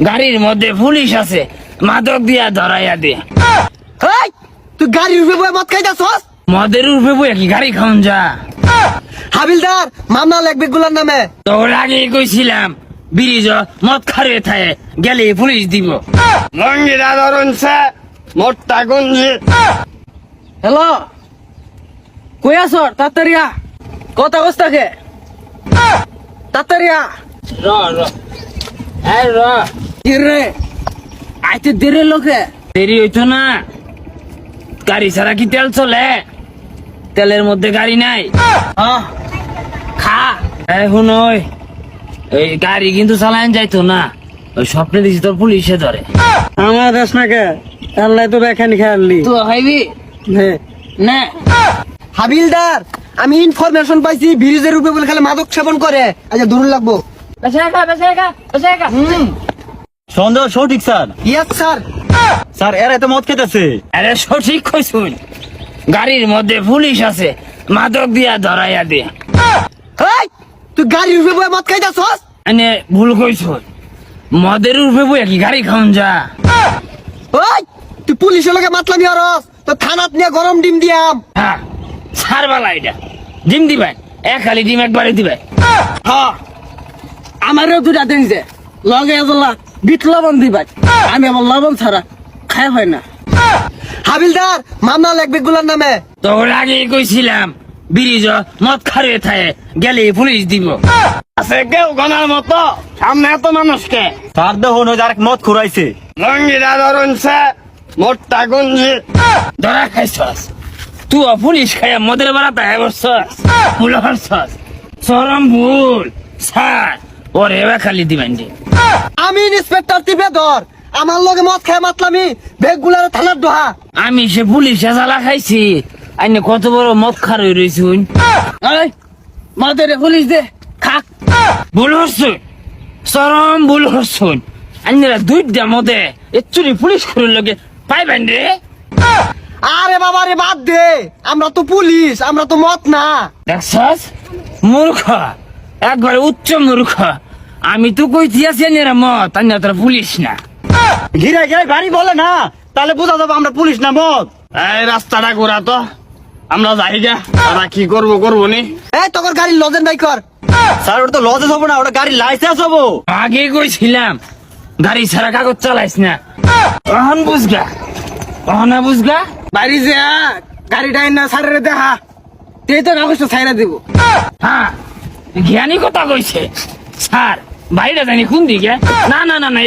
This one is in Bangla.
গাড়ির মধ্যে পুলিশ আছে, মাদক দিয়া ধরাইয়া দে। এই তুই গাড়ির উপরে বয়ে মদ খাইতাছস? মদের উঠবে বই কি গাড়ি খাওন যা? হাবিলদার মামলা লাগবে গুলার নামে। তোর আগে কইছিলাম ব্রিজ মদ খারে থায় গেলে পুলিশ দিব। লঙ্গিরা ধরুন মোটটা গুঞ্জি। হ্যালো, কই আছো? তাড়াতাড়ি আ। কথা কস থাকে, তাড়াতাড়ি আ। র র এই র, কি রে আইতে দেরে লোকে? দেরি হইতো না, গাড়ি ছাড়া কি তেল চলে? তেলের মধ্যে গাড়ি নাই। হ্যাঁ খা এখন ওই এই গাড়ি কিন্তু চালান যাইতো না, ওই স্বপ্নে দিছি তোর পুলিশে ধরে। আমার দেশ না কে আল্লাহ তো বেখানি খেয়ালি তুই খাইবি না? হাবিলদার, আমি ইনফরমেশন পাইছি ব্রিজের উপরে বলে খালি মাদক সেবন করে। আচ্ছা দূর লাগবো। সন্দেহ সঠিক স্যার। Yes sir. স্যার এরা এত মদ খেতেছে। আরে সঠিক কইছুন, গাড়ির মধ্যে পুলিশ আছে, মাদক দিয়া ধরাইয়া দে। এই তুই গাড়ির উপরে বয়ে মদ খাইতাছস? এনে ভুল কইছুন, মদের উঠবে বই কি গাড়ি খাওন যা? ওই তুই পুলিশের লগে মাতলামি হরস তো থানাত নিয়ে গরম ডিম দিয়াম। হ্যাঁ সারবালা এটা ডিম দিবেন, এক খালি ডিম একবারে দিবেন। হ্যাঁ আমারও দুটা দিন যে লগে এজলা বিট লবণ দিবাই, আমি আমার লবণ ছাড়া খাই হয় না। হাবিলদার মামলা লাগবে গুলার নামে। তোর আগে কইছিলাম ব্রিজ মদ খারে থায় গেলে পুলিশ দিব। আছে কেউ গনার মতো সামনে এত মানুষকে? স্যার দেখুন ওই আরেক মদ খুরাইছে। লঙ্গিরা ধরুন মোটটা গুঞ্জি। ধরা খাইছস তুই, পুলিশ খাইয়া মদের বেড়াতে বসছস, ভুল হরছস, চরম ভুল। স্যার ওর এবার খালি দিবেন যে। আমি ইন্সপেক্টর টিপেধর, আমার লগে মদ খায় মাতলামি বেগ গুলার থানার দোহা। আমি সে পুলিশে জ্বালা খাইছি, আইনে কত বড় মদ খার হয়ে রয়েছুন। মদের পুলিশ দে খাক। ভুল হরছুন, চরম ভুল হরছুন। আইনেরা দুইটা মদে একচুরি পুলিশ করে লগে পাইবেন রে। আরে বাবা রে বাদ দে, আমরা তো পুলিশ, আমরা তো মদ না। দেখছস মূর্খ, একবারে উচ্চ মূর্খ। আমি তো কইছি আছি এরা মদ, আইনা তোরা পুলিশ না। ঘিরে ঘিরে গাড়ি বলে না, তাহলে বোঝা যাবে আমরা পুলিশ না মদ। এই রাস্তাটা ঘোরা তো, আমরা যাই গা। তারা কি করবো নি? এই তোর গাড়ির লজেন বাই কর। স্যার ওটা তো লজে হবো না, ওটা গাড়ির লাইসেন্স হবো। আগে কইছিলাম গাড়ি ছাড়া কাগজ চালাইস না। কখন বুঝগা, কখন বুঝগা? বাড়ি যে গাড়িটা না সারে দেখা তুই তো কাগজটা ছাইরা দিব। হ্যাঁ জ্ঞানী কথা কইছে। স্যার বাড়িটা জানি কোন দিকে? না না না না